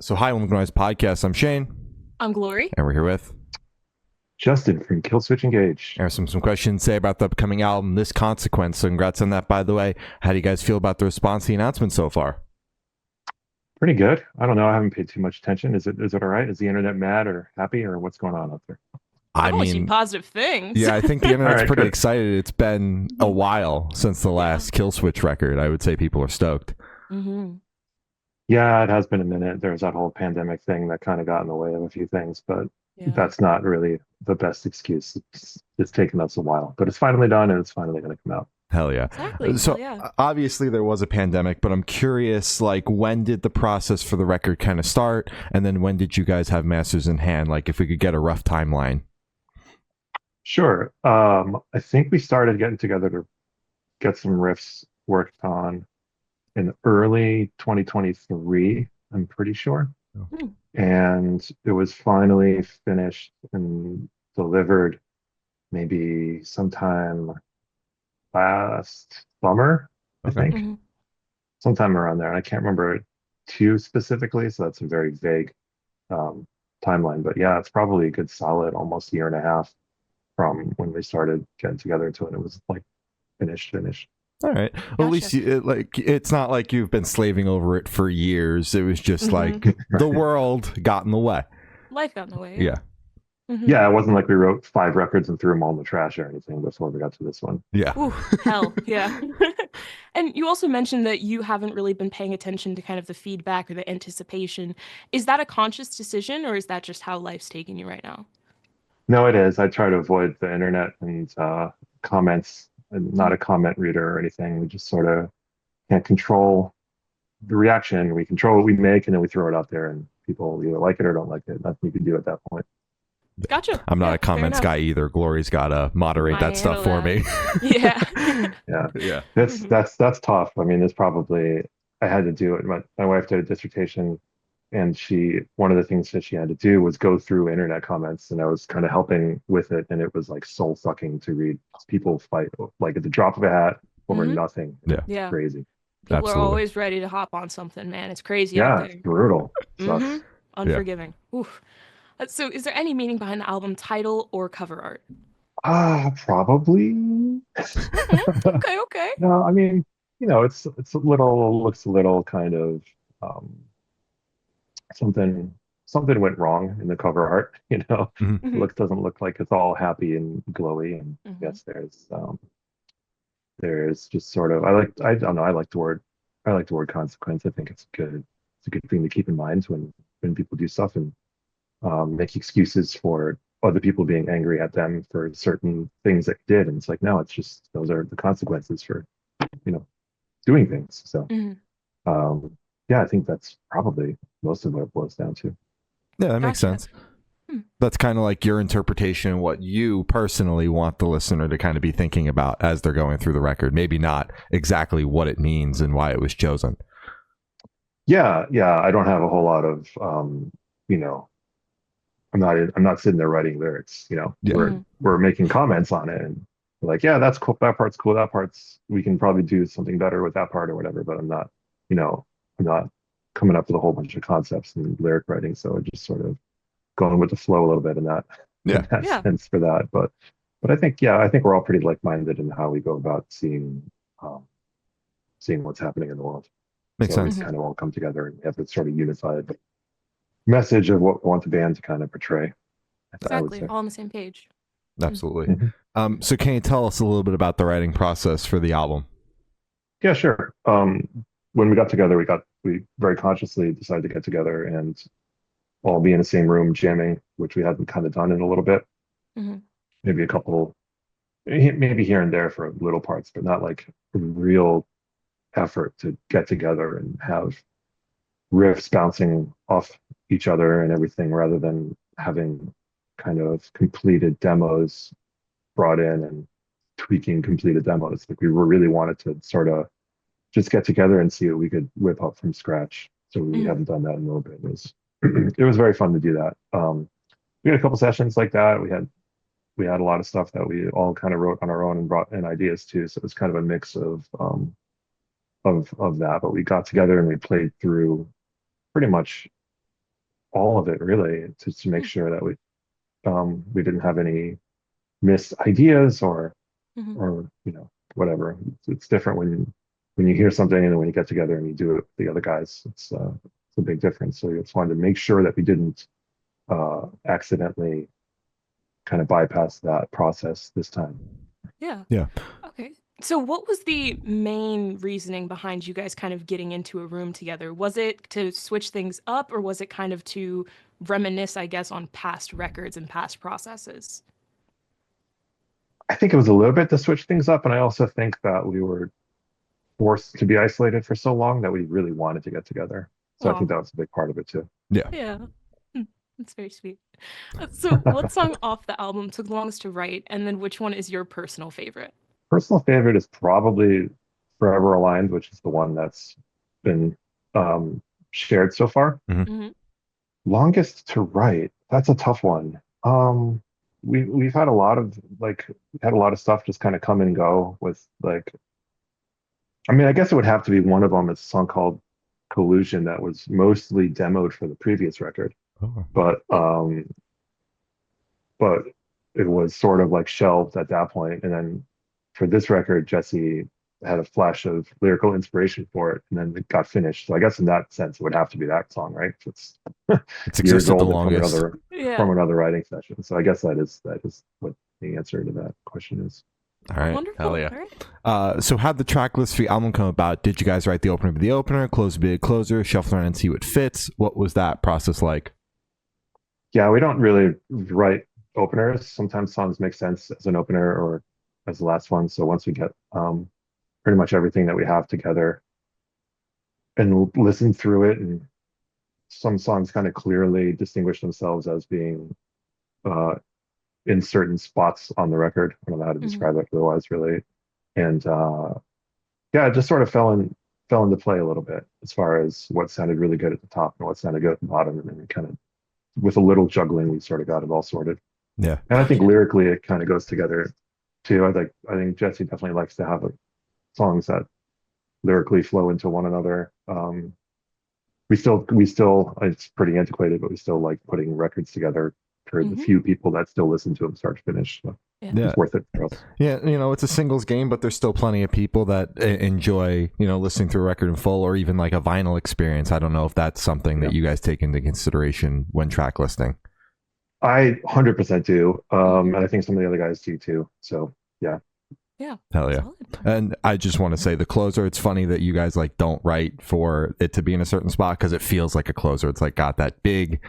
So hi, welcome to my podcast. I'm Shane, I'm Glory. and we're here with Justin from Killswitch Engage. there's some questions to say about the upcoming album, This Consequence. So congrats on that, by the way. How do you guys feel about the response to the announcement so far? Pretty good. I don't know. I haven't paid too much attention. Is it all right? Is the internet mad or happy or what's going on out there? I I've only seen mean, positive things. yeah, I think the internet's All right, pretty good. excited. It's been a while since the last Killswitch record. I would say people are stoked. hmm Yeah, it has been a minute. There's that whole pandemic thing that kind of got in the way of a few things, but Yeah. that's not really the best excuse. It's taken us a while, but it's finally done and it's finally going to come out. Hell yeah. Exactly. So Hell yeah. obviously there was a pandemic, but I'm curious, like, when did the process for the record kind of start? And then when did you guys have masters in hand? Like, if we could get a rough timeline. Sure. I think we started getting together to get some riffs worked on in early 2023, I'm pretty sure. Hmm. And it was finally finished and delivered maybe sometime last summer, I Okay. think, hmm sometime around there. And I can't remember it too specifically, so that's a very vague um, timeline. But yeah, it's probably a good solid almost year and a half from when we started getting together to when it was like finished. All right. Well, at least Gotcha. it's not like you've been slaving over it for years. It was just like the world got in the way. Life got in the way. Yeah. Yeah, it wasn't like we wrote 5 records and threw them all in the trash or anything before we got to this one. Yeah. Ooh, hell, yeah. And you also mentioned that you haven't really been paying attention to kind of the feedback or the anticipation. Is that a conscious decision, or is that just how life's taking you right now? No, it is. I try to avoid the internet and comments. I'm not Mhm. a comment reader or anything. We just sort of can't control the reaction. We control what we make and then we throw it out there and people either like it or don't like it. Nothing you can do at that point. Gotcha. I'm not Yeah, a fair comments enough. guy either. Glory's got to moderate I that stuff handle for that. me. Yeah. Yeah. Yeah. That's hmm that's that's tough. I mean, it's probably I had to do it. My wife did a dissertation and she one of the things that she had to do was go through internet comments and I was kind of helping with it and it was like soul sucking to read people fight like at the drop of a hat over hmm nothing. Yeah. Yeah. Crazy. People are Absolutely. always ready to hop on something, man. It's crazy out Yeah, there. it's brutal. hmm Sucks. Yeah. Unforgiving. Oof. So, is there any meaning behind the album title or cover art? Probably. Okay, okay. No, I mean, it's a little looks a little kind of um something something went wrong in the cover art, Mhm. hmm Looks doesn't look like it's all happy and glowy and hmm yes there's just sort of I don't know, I like the word consequence. I think it's a good thing to keep in mind when people do stuff and make excuses for other people being angry at them for certain things that you did. And it's like, no, it's just those are the consequences for, you know, doing things. So hmm um, yeah, I think that's probably most of what it boils down to. Yeah, that makes Gotcha. sense. Hmm. That's kind of like your interpretation of what you personally want the listener to kind of be thinking about as they're going through the record. Maybe not exactly what it means and why it was chosen. Yeah, I don't have a whole lot of you know, I'm not sitting there writing lyrics, Yeah. hmm we're making comments on it and we're like, yeah, that's cool. That part's cool. That part's we can probably do something better with that part or whatever, but you know, I'm not coming up with a whole bunch of concepts and lyric writing. So I just sort of going with the flow a little bit in that Yeah. in that Yeah. sense for that. But I think yeah, I think we're all pretty like-minded in how we go about um, seeing what's happening in the world. Makes So we sense. hmm kind of all come together and have this sort of unified message of what we want the band to kind of portray, I would Exactly. say. All on the same page. Mm. Absolutely. Mhm. So can you tell us a little bit about the writing process for the album? Yeah, sure. When we got together, we very consciously decided to get together and all be in the same room jamming, which we hadn't kind of done in a little bit. hmm Maybe a couple, maybe here and there for little parts, but not like a real effort to get together and have riffs bouncing off each other and everything rather than having kind of completed demos brought in and tweaking completed demos. Like we were really wanted to sort of just get together and see what we could whip up from scratch. So we hmm haven't done that in a little bit. It was it was very fun to do that. We had a couple sessions like that. We had a lot of stuff that we all kind of wrote on our own and brought in ideas too. So it was kind of a mix of that. But we got together and we played through pretty much all of it really to make sure that we didn't have any missed ideas Mhm. or whatever. It's different when you hear something and then when you get together and you do it with the other guys. It's a big difference. So we just wanted to make sure that we didn't accidentally kind of bypass that process this time. Yeah. Yeah. Okay. So what was the main reasoning behind you guys kind of getting into a room together? Was it to switch things up, or was it kind of to reminisce, I guess, on past records and past processes? I think it was a little bit to switch things up, and I also think that we were forced to be isolated for so long that we really wanted to get together. So I think Oh, that was a big part of it too. Yeah. yeah. Hmm, that's very sweet. So what song off the album took longest to write, and then which one is your personal favorite? Personal favorite is probably Forever Aligned, which is the one that's been um, shared so far. Hmm. Longest to write, that's a tough one. We've had a lot of stuff just kind of come and go with like, I mean, I guess it would have to be one of them. It's a song called Collusion that was mostly demoed for the previous record, Oh. but Hmm. but it was sort of like shelved at that point. And then for this record, Jesse had a flash of lyrical inspiration for it, and then it got finished. So I guess in that sense, it would have to be that song, right? It's It's years existed the old and longest. Yeah. from another writing session. So I guess that is what the answer to that question is. All right. Wonderful. Hell yeah. All right. So how'd the track list for your album come about? Did you guys write the opener for the opener, close a big closer, shuffle around and see what fits? What was that process like? Yeah, we don't really write openers. Sometimes songs make sense as an opener or as the last one. So once we get pretty much everything that we have together and listen through it, and some songs kind of clearly distinguish themselves as being uh, in certain spots on the record. I don't know how to Hmm. describe it otherwise, really. And yeah, it just sort of fell into play a little bit as far as what sounded really good at the top and what sounded good at the bottom, and then it kind of with a little juggling, we sort of got it all sorted. Yeah. And I think Gotcha. lyrically, it kind of goes together too. I think Jesse definitely likes to have songs that lyrically flow into one another. We still it's pretty antiquated, but we still like putting records together for the Hmm. few people that still listen to them start to finish. So Yeah. Yeah. it's worth it for us. Yeah, it's a singles game, but there's still plenty of people that enjoy, listening to a record in full or even like a vinyl experience. I don't know if that's something Yeah. that you guys take into consideration when track listing. I 100% do, Hmm. and I think some of the other guys do too. So yeah, Yeah. Hell yeah. Solid. And I just want to say the closer, it's funny that you guys like don't write for it to be in a certain spot because it feels like a closer. It's like got that big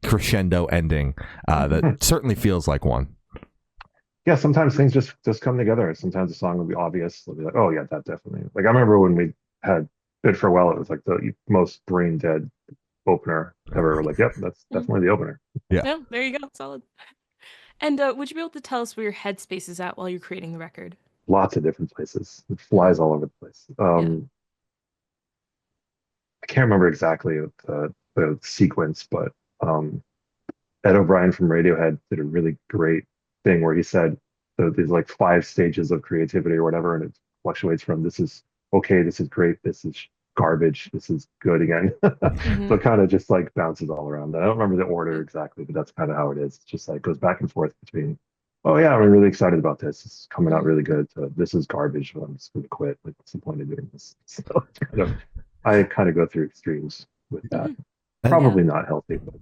crescendo ending that certainly feels like one. yeah. Sometimes things just come together. Sometimes a song will be obvious. They'll be like, oh yeah, that definitely. Like I remember when we had Good for Well, it was like the most brain dead opener ever. We're like, yep, that's Mhm. definitely the opener. Yeah. Yeah, there you go. Solid. And would you be able to tell us where your headspace is at while you're creating the record? Lots of different places. It Hmm. flies all over the place. Yeah. I can't remember exactly the sequence, but Ed O'Brien from Radiohead did a really great thing where he said there's like 5 stages of creativity or whatever, and it fluctuates from this is okay, this is great, this is garbage, this is good again. Hmm. So it kind of just like bounces all around. I don't remember the order Yeah. exactly, but that's kind of how it is. It's just like goes back and forth between, oh yeah, I'm really excited about this. It's coming out Hmm. really good. To, this is garbage. Well, I'm just going to quit. Like, what's the point of doing this? So it's I kind of go through extremes with that. Hmm. And Yeah. Probably not healthy, but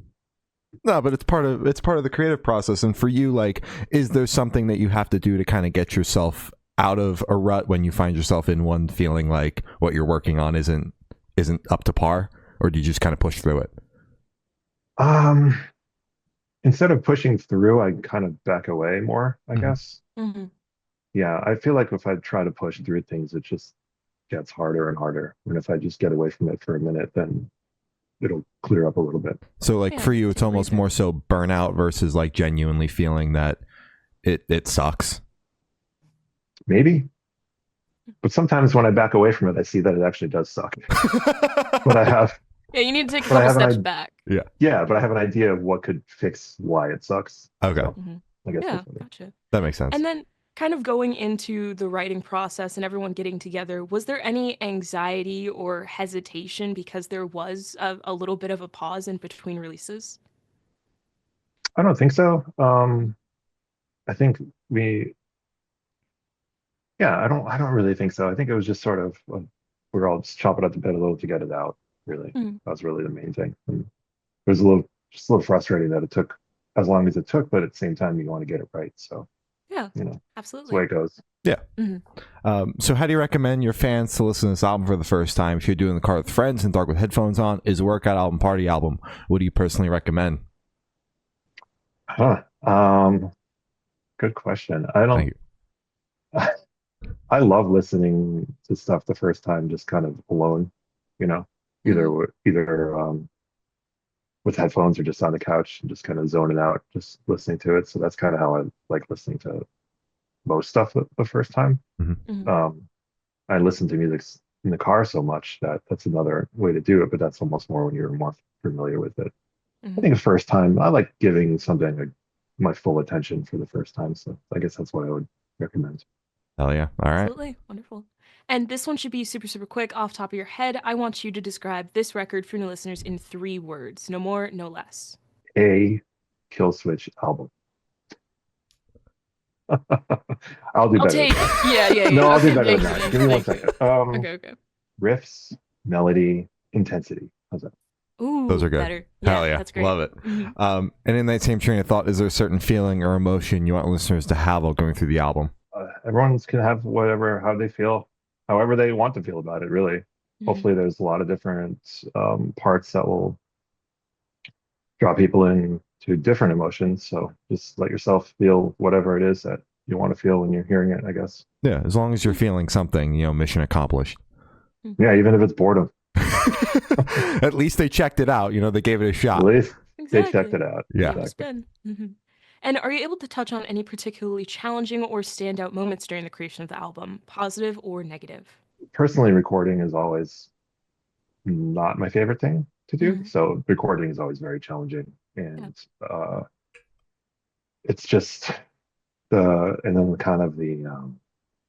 no, but it's part of the creative process. And for you, like, is there something that you have to do to kind of get yourself out of a rut when you find yourself in one feeling like what you're working on isn't up to par, or do you just kind of push through it? um, instead of pushing through, I kind of back away more, I Mhm. guess. Hmm. Yeah, I feel like if I try to push through things, it just gets harder and harder. And if I just get away from it for a minute, then it'll clear up a little bit. So like Yeah, for you, it's totally almost fair. more so burnout versus like genuinely feeling that it sucks. Maybe. But sometimes when I back away from it, I see that it actually does suck. But I have, Yeah, you need to take a but I couple have steps an back. yeah, but I have an idea of what could fix why it sucks. Okay, So Hmm. I guess Yeah, that's what it is. gotcha. that makes sense. And then Kind of going into the writing process and everyone getting together, was there any anxiety or hesitation because there was a little bit of a pause in between releases? I don't think so. I think we, yeah, I don't really think so. I think it was just sort of we're all just chopping at the bit a little to get it out. Really, Mm, that was really the main thing. And it was just a little frustrating that it took as long as it took, but at the same time, you want to get it right. So, yeah, that's the way absolutely. it goes. Yeah. Hmm. So how do you recommend your fans to listen to this album for the first time? If you're doing the car with friends and dark with headphones on, is a workout album, party album? What do you personally recommend? Huh. Good question. Thank you. I love listening to stuff the first time, just kind of alone, you know, Hmm. either with headphones or just on the couch and just kind of zoning out, just listening to it. So that's kind of how I like listening to most stuff the first time. Hmm. Hmm. Um, I listen to music in the car so much that that's another way to do it, but that's almost more when you're more familiar with it. I Hmm. think the first time I like giving something my full attention for the first time. So I guess that's what I would recommend. Hell yeah. All right. Absolutely. Wonderful. And this one should be super, super quick off top of your head. I want you to describe this record for new listeners in 3 words. No more, no less. A Killswitch album. I'll do I'll better than take, that. yeah, yeah, No, yeah. I'll do Okay, better than thank you, that. thank Give you, me one thank you. second. Okay, okay. Riffs, melody, intensity. How's that? Those Ooh, are good. better. Hell Yeah, yeah. that's great. Love it. Hmm. And in that same train of thought, is there a certain feeling or emotion you want listeners to have while going through the album? Everyone's can have whatever, how they feel, however they want to feel about it, really. Hmm. Hopefully, there's a lot of different parts that will draw people in to different emotions. So just let yourself feel whatever it is that you want to feel when you're hearing it, I guess. Yeah, as long as you're feeling something, mission accomplished. Yeah, even if it's boredom, At least they checked it out. They gave it a at shot. least they checked Exactly. it out. Yeah. Gave it a Exactly. spin. Hmm. And are you able to touch on any particularly challenging or standout moments during the creation of the album, positive or negative? Personally, recording is always not my favorite thing to do. Hmm. So recording is always very challenging. Yeah. And it's just and then kind of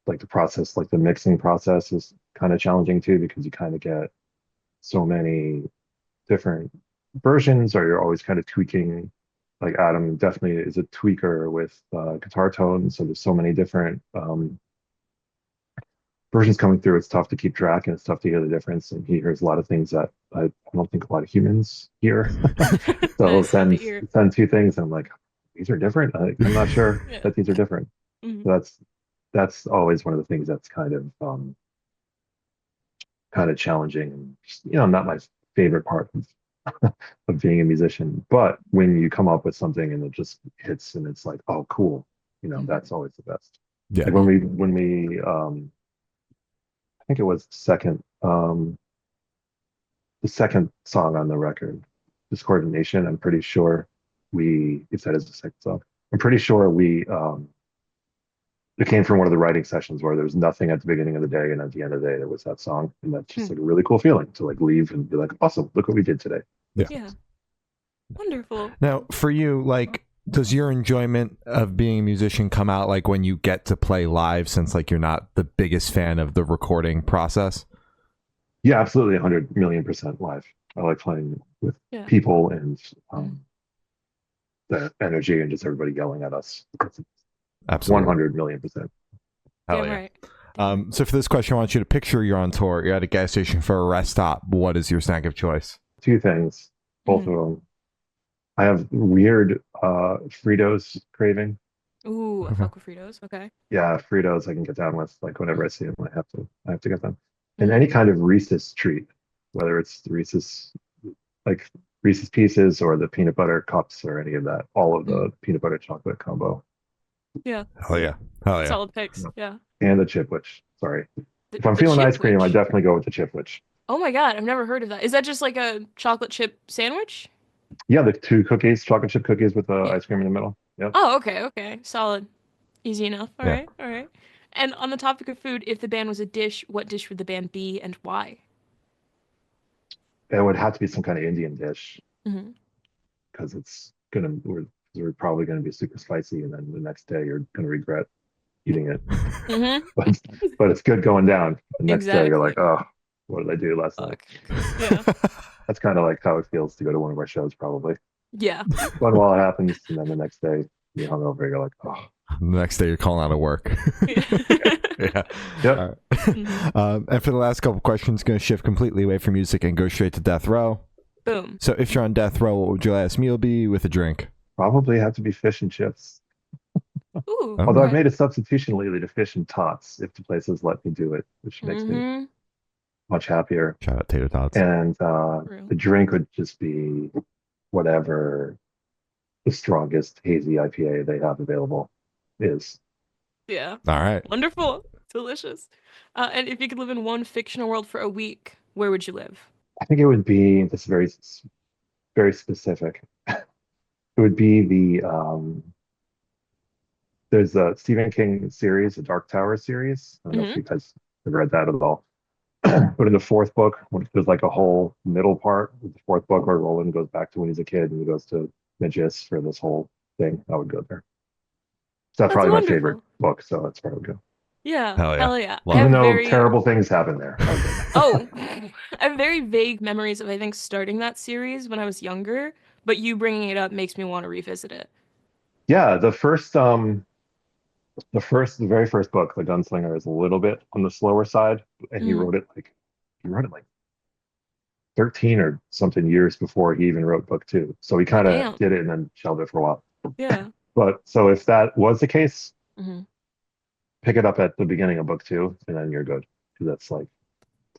like the process, like the mixing process is kind of challenging too, because you kind of get so many different versions, or you're always kind of tweaking. Like Adam definitely is a tweaker with guitar tones. So there's so many different versions coming through. It's tough to keep track and it's tough to hear the difference. And he hears a lot of things that I don't think a lot of humans hear. So he'll Nice. Good to send hear. send two things, and I'm like, these are different. I'm not sure Yeah. that these are different. Hmm. So that's always one of the things that's kind of challenging, and just, not my favorite part of being a musician. But when you come up with something and it just hits and it's like, oh, cool, Hmm. that's always the best. Yeah. Like Yeah. when we I think it was the second song on the record, Discoordination. I'm pretty sure if that is the second song, I'm pretty sure it came from one of the writing sessions where there was nothing at the beginning of the day, and at the end of the day there was that song, and that's just Hmm. like a really cool feeling to like leave and be like, awesome, look what we did today. Yeah. Yeah. Wonderful. Now, for you, like, does your enjoyment of being a musician come out like when you get to play live, since like you're not the biggest fan of the recording process? Yeah, absolutely, 100 million% live. I like playing with Yeah. people and Mhm. the energy and just everybody yelling at us. It's Absolutely. 100 million%. Hell Damn yeah. right. Damn right. So for this question, I want you to picture you're on tour. You're at a gas station for a rest stop. What is your snack of choice? Two things, both Mhm. of them. I have weird Fritos craving. Ooh, a Okay. fuck with Fritos. Okay. Yeah, Fritos I can get down with. Like whenever I see them, I have to get them. And Hmm. any kind of Reese's treat, whether it's the Reese's like Reese's Pieces or the peanut butter cups or any of that, all of Hmm. the peanut butter chocolate combo. Yeah. Hell yeah. Hell yeah. Solid picks. Yeah. Yeah. And the Chipwich. Sorry. If I'm The feeling chip ice cream, I witch. definitely go with the Chipwich. Oh my God, I've never heard of that. Is that just like a chocolate chip sandwich? Yeah, the two cookies, chocolate chip cookies with Yeah. ice cream in the middle. Yep. Oh, okay, okay. Solid. Easy enough. All Yeah. right, all right. And on the topic of food, if the band was a dish, what dish would the band be and why? It would have to be some kind of Indian dish Hmm. because we're probably gonna be super spicy, and then the next day you're gonna regret eating it. Mm-hmm. But it's good going down. The next day you're like, Exactly. oh, what did I do last night? Fuck. Yeah. That's kind of like how it feels to go to one of our shows, probably. Yeah. Fun while it happens, and then the next day you're hungover. You're like, oh, The next day you're calling out of work. Yeah. yep. All right. Mhm. And for the last couple questions, going to shift completely away from music and go straight to death row. Boom. So if you're on death row, what would your last meal be with a drink? Probably have to be fish and chips. Ooh. Oh. Although I've okay. made a substitution lately to fish and tots if the places let me do it, which makes me Mhm. much happier. Shout out Tater Tots. And True. the drink would just be whatever the strongest hazy IPA they have available is. Yeah. All right. Wonderful. Delicious. And if you could live in one fictional world for a week, where would you live? I think it would be this very specific. It would be there's a Stephen King series, the Dark Tower series. I don't know if Mhm. you guys have read that at all. But in the fourth book, there's like a whole middle part of the fourth book where Roland goes back to when he's a kid and he goes to Magis for this whole thing. I would go there. So that's That's probably my favorite wonderful. book. So that's where I would go. Yeah. Hell yeah. Hell yeah. Love I Even have though very terrible things happen there. I would go there. Oh, I have very vague memories of I think starting that series when I was younger, but you bringing it up makes me want to revisit it. Yeah, the very first book, The Gunslinger, is a little bit on the slower side, and Mhm. he wrote it like 13 or something years before he even wrote book two. So he Oh, kind of damn. did it and then shelved it for a while. Yeah. But so if that was the case, Mhm. pick it up at the beginning of book two, and then you're good. Because that's like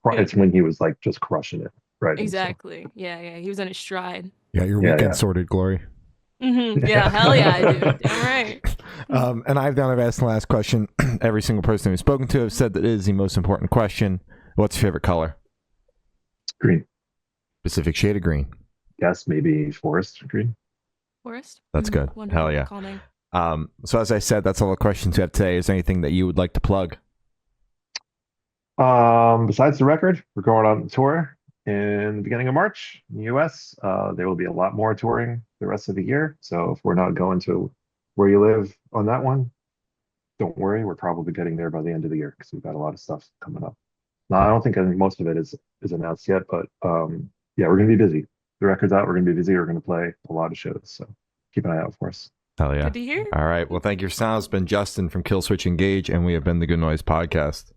Yeah. it's when he was like just crushing it, right? And so Exactly. Yeah, yeah. He was in his stride. Yeah, your yeah, weekend yeah. sorted, Glory. Yeah, hell yeah, I do. Damn right. And I've asked the last question. Every single person we've spoken to have said that it is the most important question. What's your favorite color? Green. Specific shade of green. Yes, maybe forest green. Forest. That's good. Wonderful. Hell yeah. Calming. So as I said, that's all the questions we have today. Is there anything that you would like to plug? Besides the record, we're going on tour in the beginning of March in the US. There will be a lot more touring the rest of the year. So if we're not going to where you live on that one, don't worry. We're probably getting there by the end of the year because we've got a lot of stuff coming up. Now, I think most of it is announced yet, but yeah, we're gonna be busy. The record's out. We're gonna be busy. We're gonna play a lot of shows. So keep an eye out for us. Hell yeah. Good to hear. All right. Well, thank you for sound. It's been Justin from Killswitch Engage, and we have been the Good Noise Podcast.